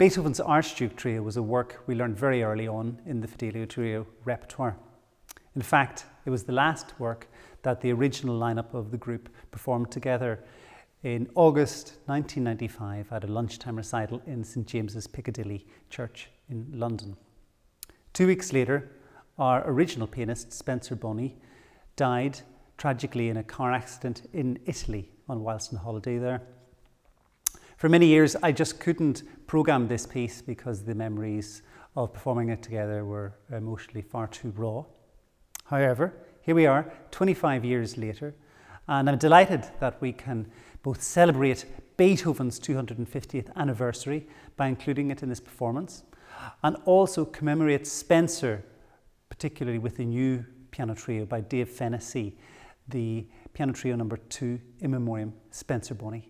Beethoven's Archduke Trio was a work we learned very early on in the Fidelio Trio repertoire. In fact, it was the last work that the original lineup of the group performed together in August 1995 at a lunchtime recital in St James's Piccadilly Church in London. 2 weeks later, our original pianist, Spencer Boney, died tragically in a car accident in Italy whilst on holiday there. For many years, I just couldn't program this piece because the memories of performing it together were emotionally far too raw. However, here we are 25 years later, and I'm delighted that we can both celebrate Beethoven's 250th anniversary by including it in this performance, and also commemorate Spencer, particularly with the new piano trio by David Fennessy, the piano trio number 2 in Memoriam Spencer Boney.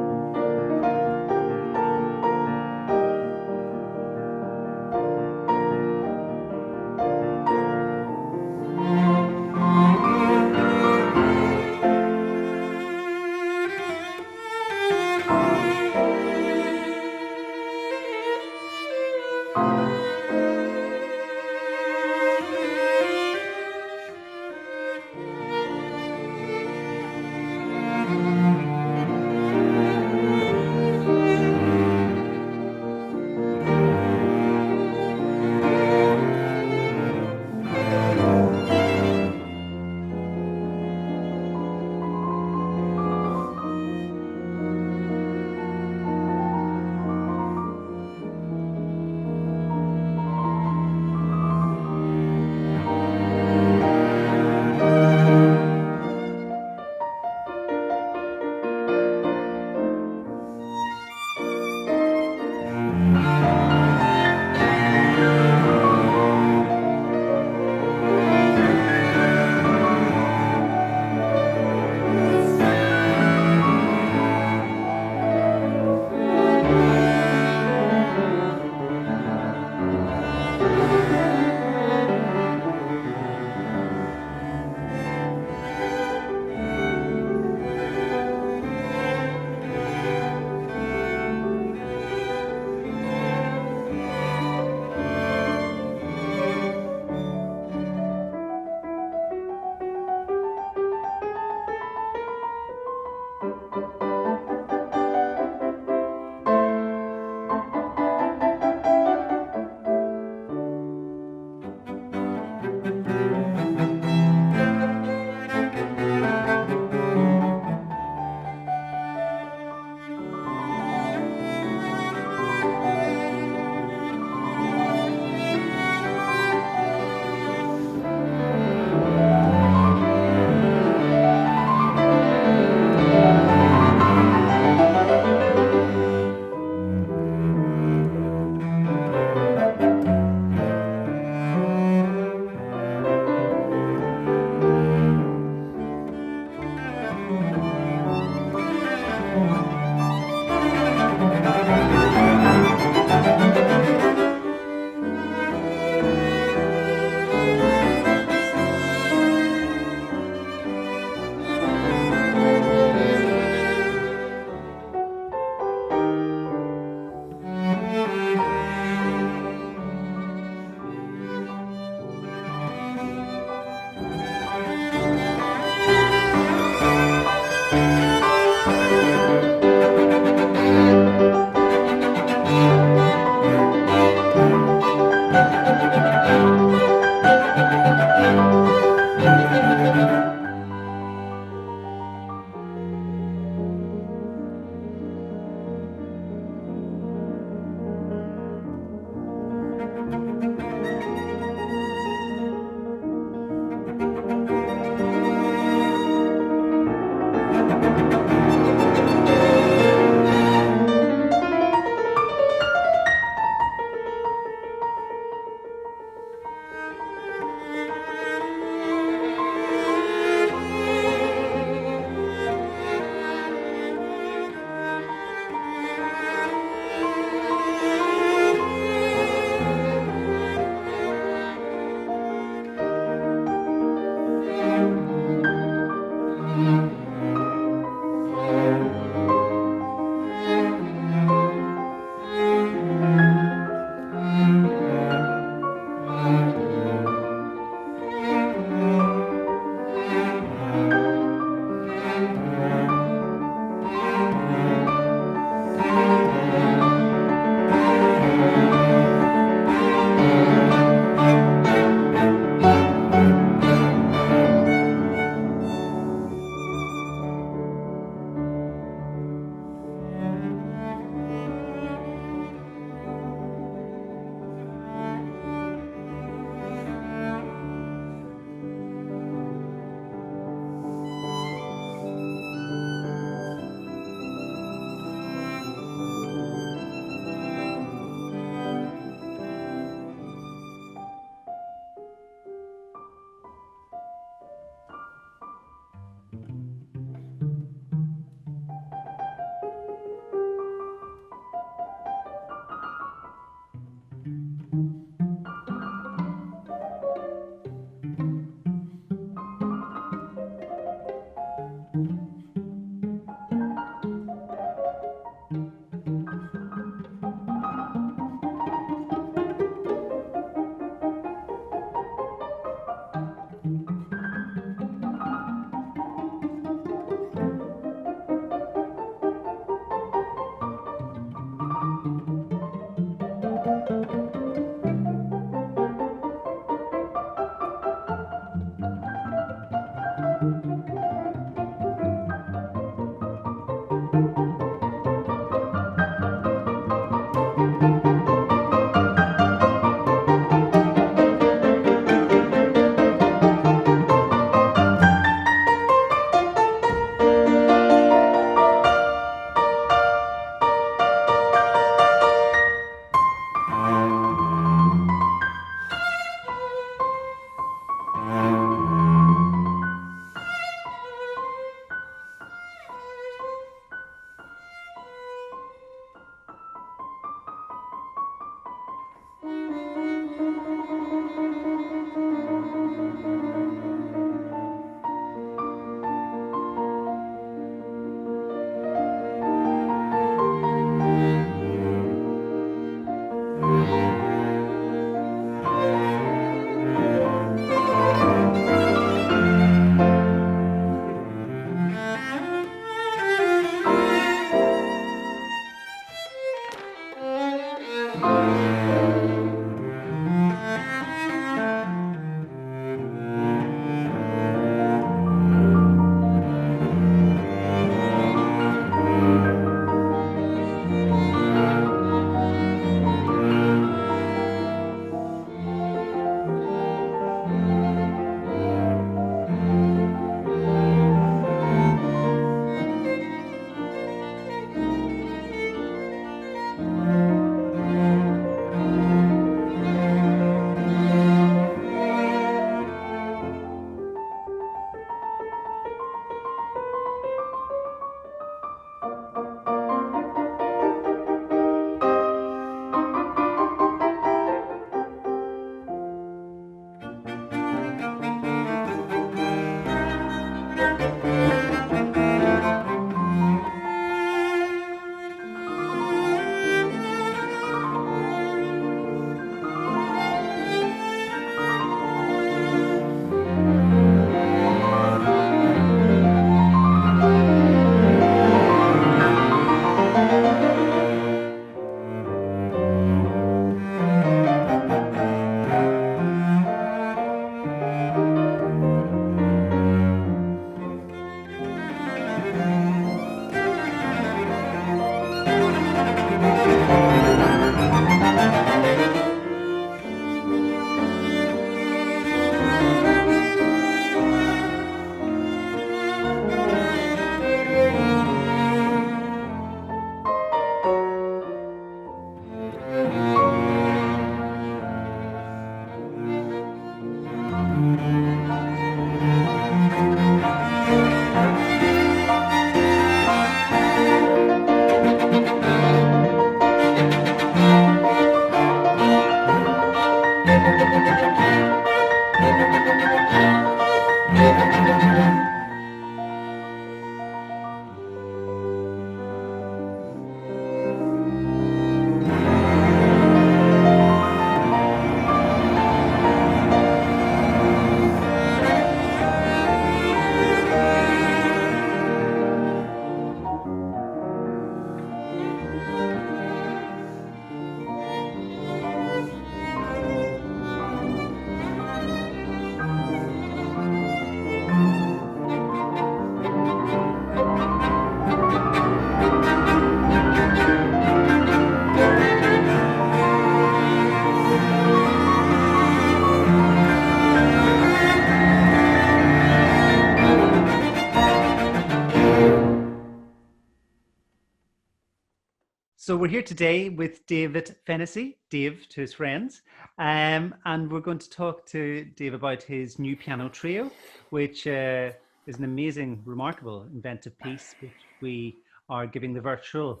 So we're here today with David Fennessy, Dave to his friends, and we're going to talk to Dave about his new piano trio, which is an amazing, remarkable, inventive piece, which we are giving the virtual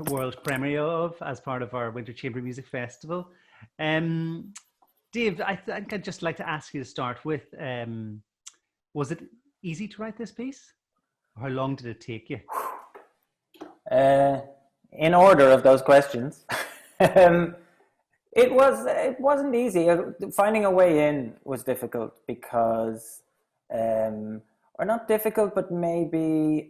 world premiere of as part of our Winter Chamber Music Festival. Dave, I think I'd just like to ask you to start with, was it easy to write this piece? How long did it take you? In order of those questions, it wasn't easy. Finding a way in was difficult because, or not difficult, but maybe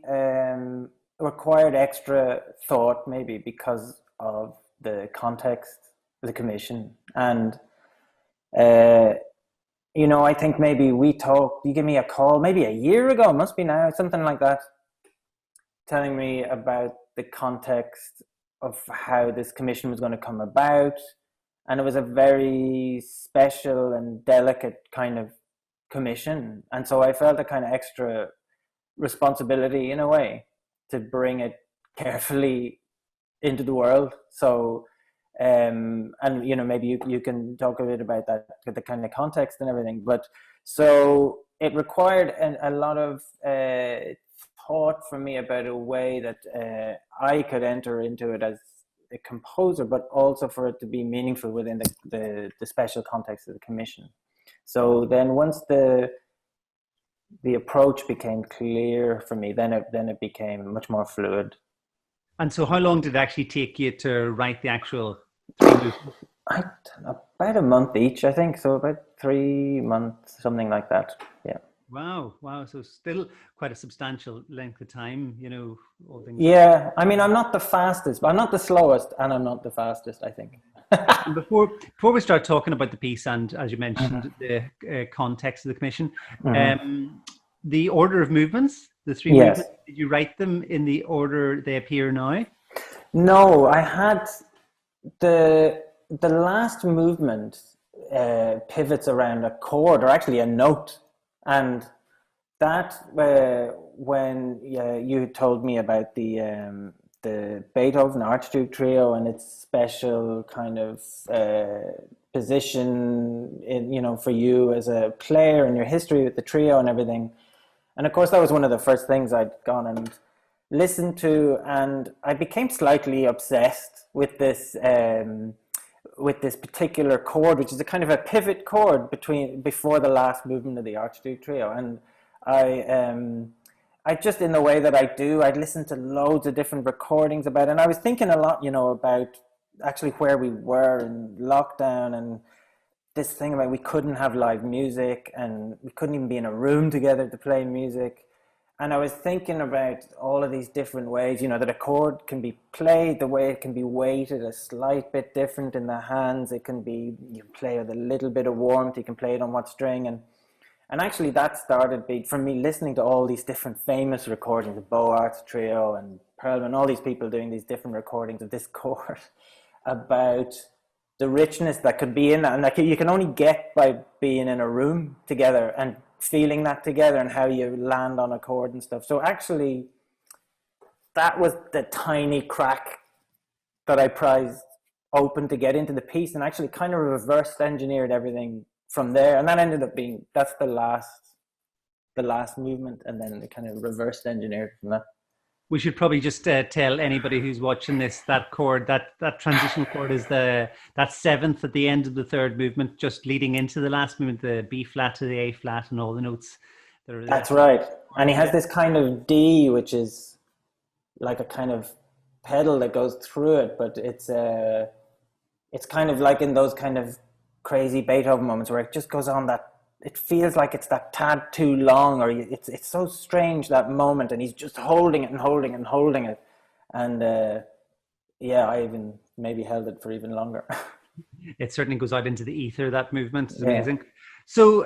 required extra thought, maybe because of the context of the commission. And I think maybe you gave me a call maybe a year ago, it must be now, something like that, telling me about the context of how this commission was going to come about. And it was a very special and delicate kind of commission. And so I felt a kind of extra responsibility in a way to bring it carefully into the world. So, and maybe you can talk a bit about that, the kind of context and everything. But so it required a lot of thought from me about a way that I could enter into it as a composer, but also for it to be meaningful within the special context of the commission. So then once the approach became clear for me, then it became much more fluid. And so how long did it actually take you to write the actual 3 movements? About a month each, I think. So about 3 months, something like that. Yeah. Wow. So still quite a substantial length of time, all things. Yeah. I mean, I'm not the fastest, but I'm not the slowest, and I'm not the fastest, I think. Before we start talking about the piece and, as you mentioned, the context of the commission, the order of movements, the 3 movements, did you write them in the order they appear now? No, I had the last movement pivots around a chord, or actually a note. And that, when you told me about the Beethoven Archduke Trio and its special kind of position for you as a player and your history with the trio and everything. And of course, that was one of the first things I'd gone and listened to, and I became slightly obsessed with this particular chord, which is a kind of a pivot chord before the last movement of the Archduke Trio. And I just, in the way that I'd listened to loads of different recordings about it, and I was thinking a lot, about actually where we were in lockdown, and this thing about we couldn't have live music, and we couldn't even be in a room together to play music. And I was thinking about all of these different ways, that a chord can be played, the way it can be weighted a slight bit different in the hands. It can be, you play with a little bit of warmth, you can play it on what string. And actually that started from me listening to all these different famous recordings, the Boards Trio and Perlman, all these people doing these different recordings of this chord, about the richness that could be in that. And you can only get by being in a room together and feeling that together, and how you land on a chord and stuff. So actually, that was the tiny crack that I prized open to get into the piece, and actually kind of reverse engineered everything from there. And that ended up being, that's the last movement, and then it kind of reverse engineered from that. We should probably just tell anybody who's watching this, that chord, that transition chord is that 7th at the end of the 3rd movement, just leading into the last movement, the B flat to the A flat and all the notes. That's right. And he has this kind of D, which is like a kind of pedal that goes through it, but it's kind of like in those kind of crazy Beethoven moments where it just goes on that, it feels like it's that tad too long, or it's so strange, that moment, and he's just holding it and holding it and holding it. And I even maybe held it for even longer. It certainly goes out into the ether, that movement. It's amazing. So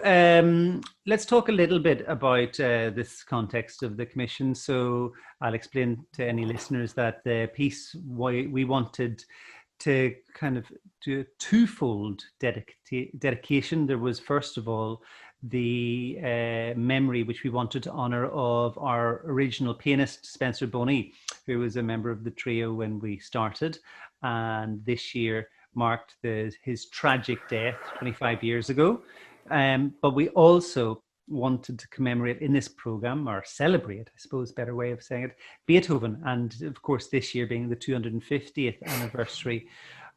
let's talk a little bit about this context of the commission. So I'll explain to any listeners that the piece we wanted to kind of do a twofold dedication. There was, first of all, the memory which we wanted to honor of our original pianist, Spencer Boney, who was a member of the trio when we started. And this year marked his tragic death 25 years ago. But we also wanted to commemorate in this program, or celebrate, I suppose, better way of saying it, Beethoven. And of course, this year being the 250th anniversary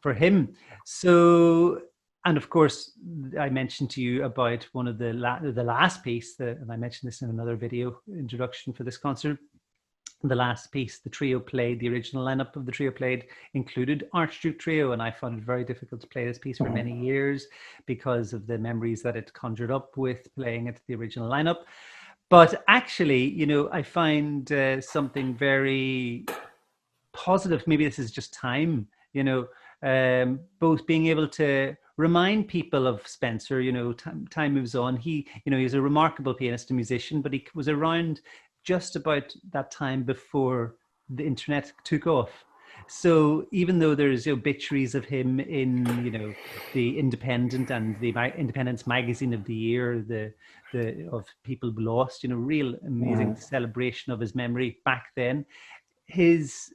for him. So, and of course, I mentioned to you about one of the last piece, and I mentioned this in another video introduction for this concert. The last piece the trio played, the original lineup of the trio played, included Archduke Trio, and I found it very difficult to play this piece for many years because of the memories that it conjured up with playing it, the original lineup. But actually, you know, I find something very positive. Maybe this is just time, you know, both being able to remind people of Spencer. You know, time moves on. He, you know, he's a remarkable pianist and musician, but he was around just about that time before the internet took off. So even though there's obituaries of him in, you know, the Independent and the Independence Magazine of the Year, the of people lost, you know, real amazing celebration of his memory back then. His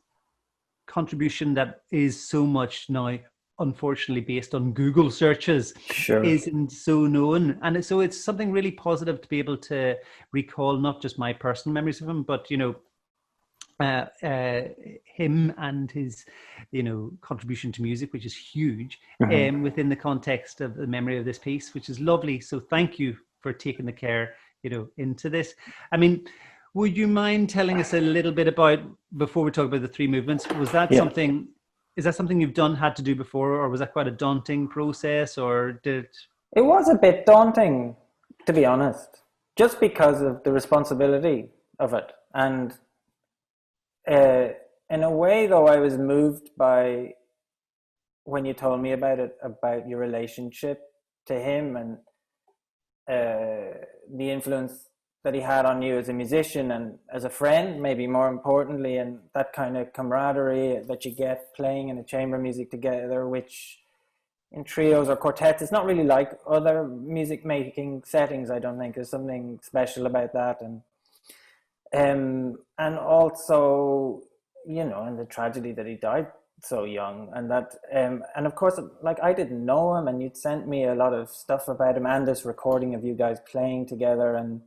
contribution that is so much now, unfortunately, based on Google searches, isn't so known. And so it's something really positive to be able to recall not just my personal memories of him, but, you know, him and his, you know, contribution to music, which is huge, within the context of the memory of this piece, which is lovely. So thank you for taking the care, you know, into this. I mean, would you mind telling us a little bit about, before we talk about the three movements, was that something, is that something you've had to do before, or was that quite a daunting process, or did it? It was a bit daunting, to be honest, just because of the responsibility of it. And in a way, though, I was moved by when you told me about it, about your relationship to him and the influence that he had on you as a musician and as a friend, maybe more importantly, and that kind of camaraderie that you get playing in a chamber music together, which in trios or quartets, it's not really like other music making settings. I don't think there's something special about that. And also, you know, and the tragedy that he died so young, and that and of course, like, I didn't know him, and you'd sent me a lot of stuff about him and this recording of you guys playing together, and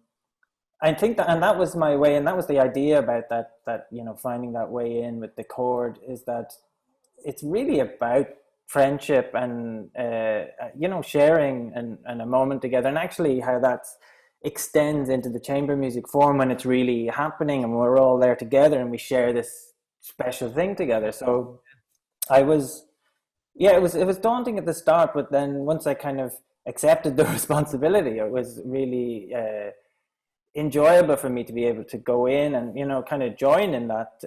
I think that, and that was my way, and that was the idea about that, you know, finding that way in with the chord, is that it's really about friendship and, you know, sharing and a moment together, and actually how that extends into the chamber music form when it's really happening and we're all there together and we share this special thing together. So it was daunting at the start, but then once I kind of accepted the responsibility, it was really enjoyable for me to be able to go in and, you know, kind of join in that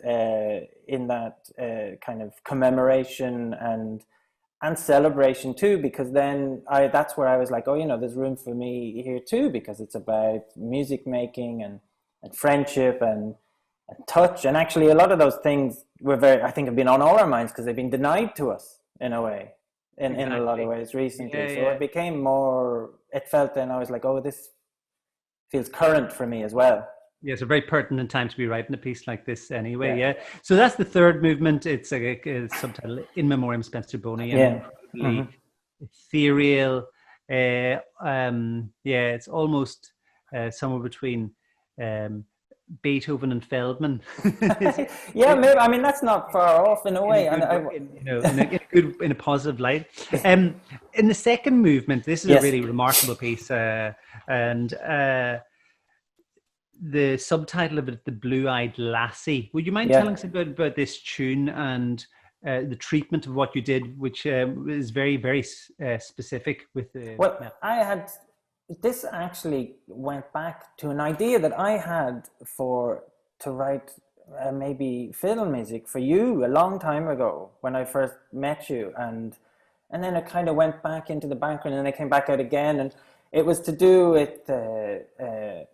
kind of commemoration and celebration too, because then that's where I was like, oh, you know, there's room for me here too, because it's about music making and friendship and touch, and actually a lot of those things I think have been on all our minds because they've been denied to us in a way, in a lot of ways recently. It became more, it felt then I was like, oh, this feels current for me as well. Yeah, it's a very pertinent time to be writing a piece like this anyway, yeah. So that's the third movement. It's a subtitle, In Memoriam Spencer Boney, and ethereal. It's almost somewhere between Beethoven and Feldman. Maybe, I mean, that's not far off in a way. In a positive light. In the second movement, this is a really remarkable piece, and the subtitle of it, The Blue-Eyed Lassie. Would you mind telling us about this tune and the treatment of what you did, which is very, very specific with the... Well, this actually went back to an idea that I had to write maybe fiddle music for you a long time ago when I first met you, and then it kind of went back into the background and it came back out again, and it was to do with the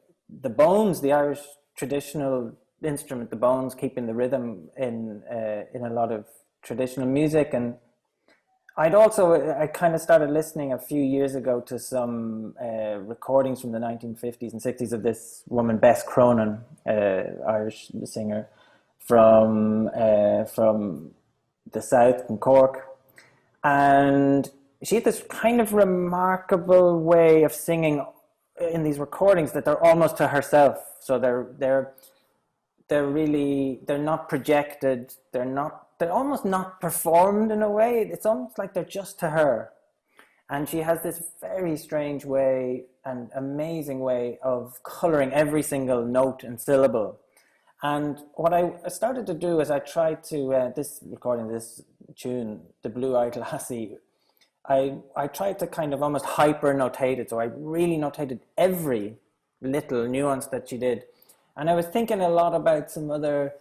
bones, the Irish traditional instrument, the bones, keeping the rhythm in a lot of traditional music, and I kind of started listening a few years ago to some recordings from the 1950s and 60s of this woman, Bess Cronin, Irish singer from the south, from Cork. And she had this kind of remarkable way of singing in these recordings that they're almost to herself. So they're not projected. They're almost not performed in a way. It's almost like they're just to her. And she has this very strange way and amazing way of coloring every single note and syllable. And what I started to do is I tried to, this tune, The Blue-Eyed Lassie, I tried to kind of almost hyper-notate it. So I really notated every little nuance that she did. And I was thinking a lot about some other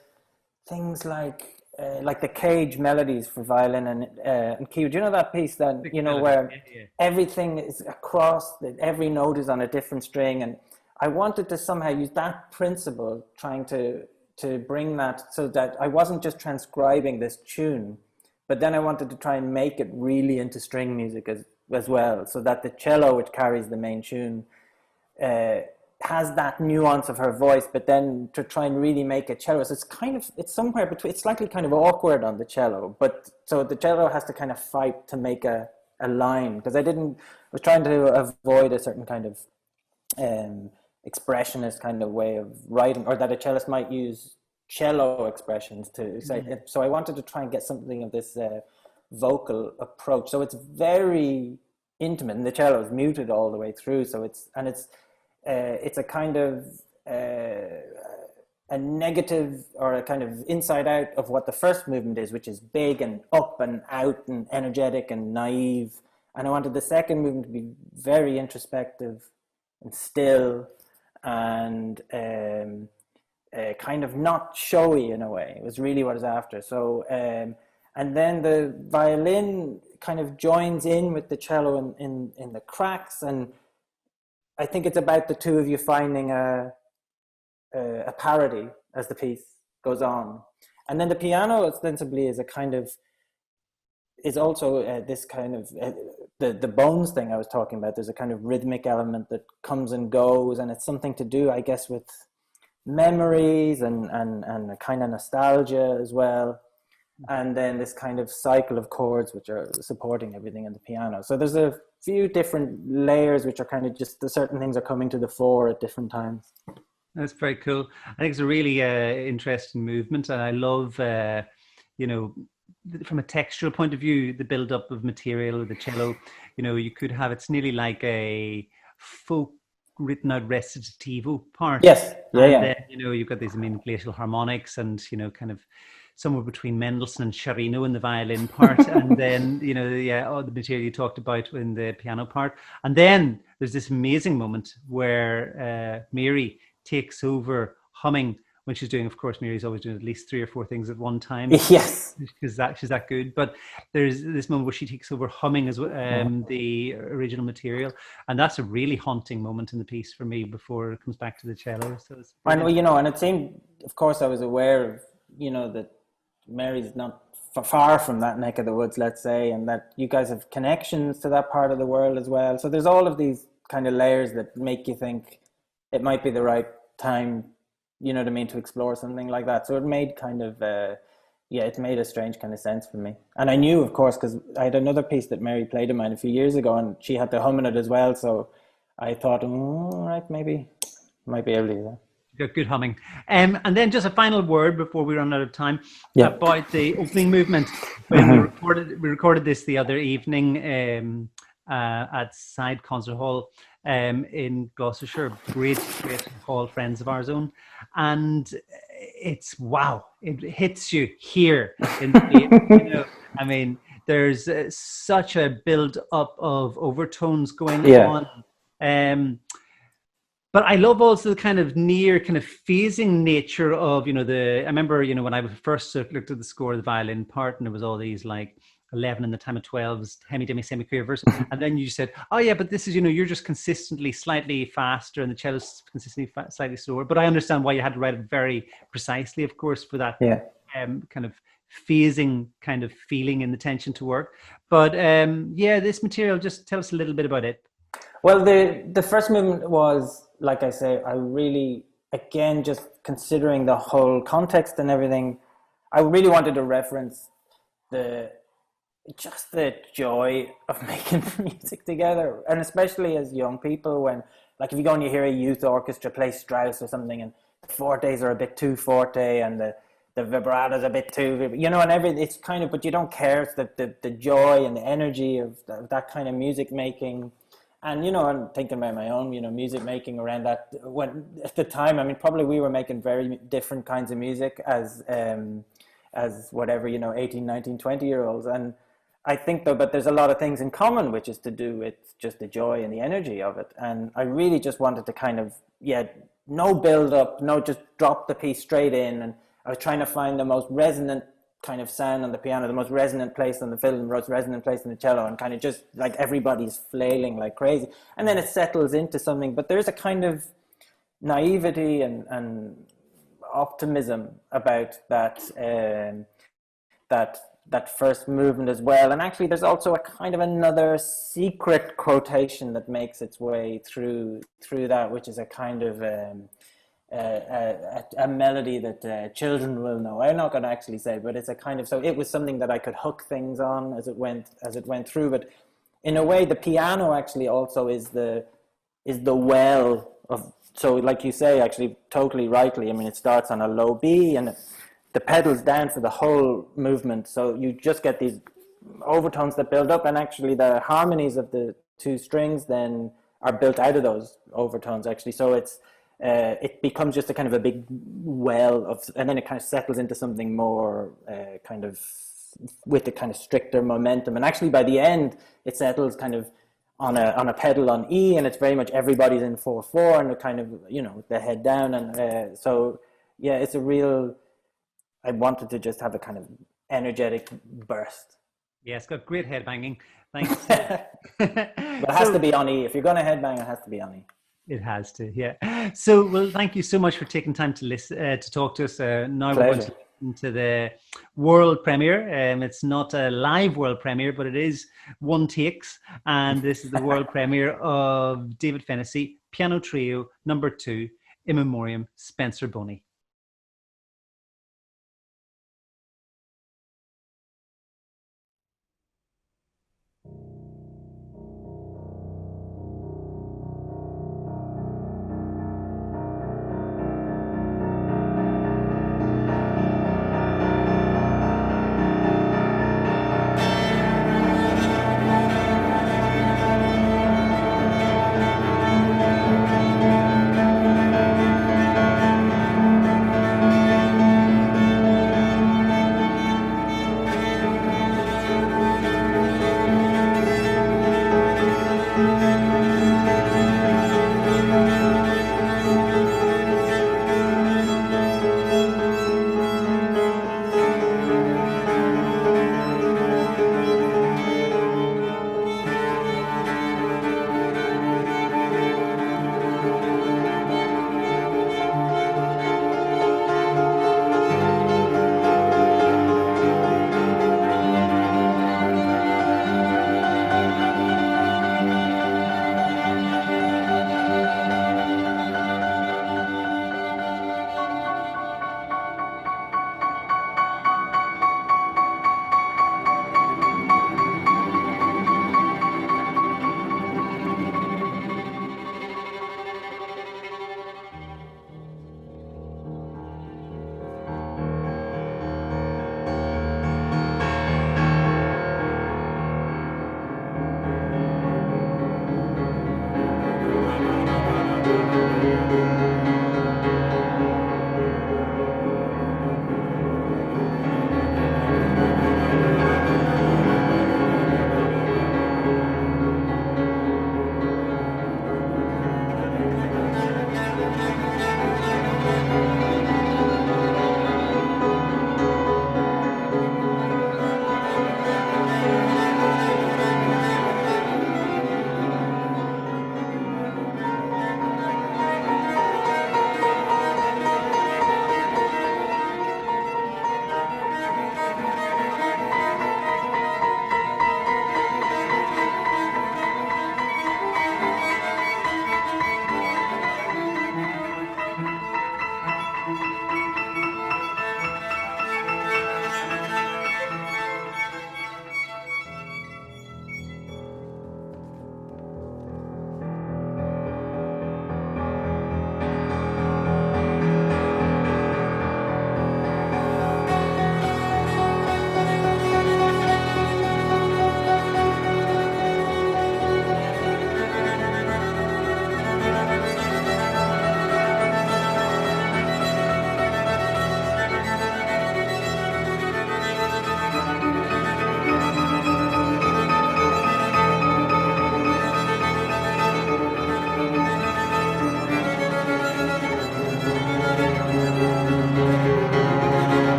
things like the Cage melodies for violin and keyboard. Do you know that piece that, you know, where everything is across, every note is on a different string? And I wanted to somehow use that principle, trying to bring that so that I wasn't just transcribing this tune, but then I wanted to try and make it really into string music as well, so that the cello, which carries the main tune, has that nuance of her voice, but then to try and really make a cello. So it's somewhere between, it's slightly kind of awkward on the cello, but so the cello has to kind of fight to make a line, because I was trying to avoid a certain kind of expressionist kind of way of writing, or that a cellist might use cello expressions to say. Mm-hmm. So I wanted to try and get something of this vocal approach. So it's very intimate, and the cello is muted all the way through. So it's a kind of a negative, or a kind of inside out of what the first movement is, which is big and up and out and energetic and naive. And I wanted the second movement to be very introspective and still and kind of not showy in a way. It was really what I was after. So, and then the violin kind of joins in with the cello in the cracks, and I think it's about the two of you finding a parody as the piece goes on. And then the piano ostensibly is also this kind of the bones thing I was talking about. There's a kind of rhythmic element that comes and goes, and it's something to do, I guess, with memories and a kind of nostalgia as well. And then this kind of cycle of chords which are supporting everything in the piano. So there's a few different layers which are kind of just, the certain things are coming to the fore at different times. That's very cool. I think it's a really interesting movement, and I love, you know, from a textural point of view, the build-up of material with the cello. You know, you could have, it's nearly like a folk written out recitativo part. Yes, yeah. Then, you know, you've got these glacial harmonics, and, you know, kind of somewhere between Mendelssohn and Sciarrino in the violin part, and then, you know, all the material you talked about in the piano part. And then there's this amazing moment where Mary takes over humming when she's doing, of course, Mary's always doing at least 3 or 4 things at one time. Yes. Because she's that good. But there's this moment where she takes over humming as the original material. And that's a really haunting moment in the piece for me before it comes back to the cello. So it's you know, and it seemed, of course, I was aware of, you know, that Mary's not far from that neck of the woods, let's say, and that you guys have connections to that part of the world as well. So there's all of these kind of layers that make you think it might be the right time, you know what I mean, to explore something like that. So it made kind of, it made a strange kind of sense for me. And I knew, of course, because I had another piece that Mary played of mine a few years ago, and she had to hum in it as well. So I thought, right, maybe might be able to do that. Good humming. And then just a final word before we run out of time about the opening movement. When we recorded this the other evening at Side Concert Hall in Gloucestershire, great hall, friends of ours own, and it's wow, it hits you here in the you know, I mean, there's such a build up of overtones going on. But I love also the kind of phasing nature of, you know, I remember, you know, when I first looked at the score of the violin part, and there was all these like 11 in the time of 12s, hemi, demi, semi-clear verse. And then you said, oh yeah, but this is, you know, you're just consistently slightly faster and the cello's consistently slightly slower. But I understand why you had to write it very precisely, of course, for that kind of phasing kind of feeling in the tension to work. But this material, just tell us a little bit about it. Well, the first movement was, like I say, I really, again, just considering the whole context and everything, I really wanted to reference the joy of making music together, and especially as young people, when, like, if you go and you hear a youth orchestra play Strauss or something, and the fortes are a bit too forte, and the vibrato's a bit too, and everything, it's kind of, but you don't care. It's the joy and the energy of that kind of music making. And, I'm thinking about my own, music making around that. When at the time, I mean, probably we were making very different kinds of music as whatever, 18, 19, 20-year-olds. And I think, though, but there's a lot of things in common, which is to do with just the joy and the energy of it. And I really just wanted to kind of, no build up, no, just drop the piece straight in. And I was trying to find the most resonant kind of sound on the piano, the most resonant place on the fiddle, the most resonant place on the cello, and kind of just like everybody's flailing like crazy. And then it settles into something, but there's a kind of naivety and optimism about that that first movement as well. And actually there's also a kind of another secret quotation that makes its way through that, which is a kind of a melody that children will know. I'm not going to actually say, but it's a kind of, so it was something that I could hook things on as it went through. But in a way, the piano actually also is the well of, so like you say, actually totally rightly, I mean, it starts on a low B and the pedals down for the whole movement, so you just get these overtones that build up, and actually the harmonies of the two strings then are built out of those overtones actually. So it becomes just a kind of a big well of, and then it kind of settles into something more kind of with a kind of stricter momentum. And actually by the end it settles kind of on a pedal on E, and it's very much everybody's in 4/4 and kind of, with the head down. And so it's a real, I wanted to just have a kind of energetic burst. Yeah, it's got great headbanging. Thanks. But it has to be on E. If you're going to headbang, it has to be on E. It has to, yeah. So, well, thank you so much for taking time to listen, to talk to us. Now we're going to listen to the world premiere. It's not a live world premiere, but it is one takes. And this is the world premiere of David Fennessy, Piano Trio No. 2, In Memoriam Spencer Boney.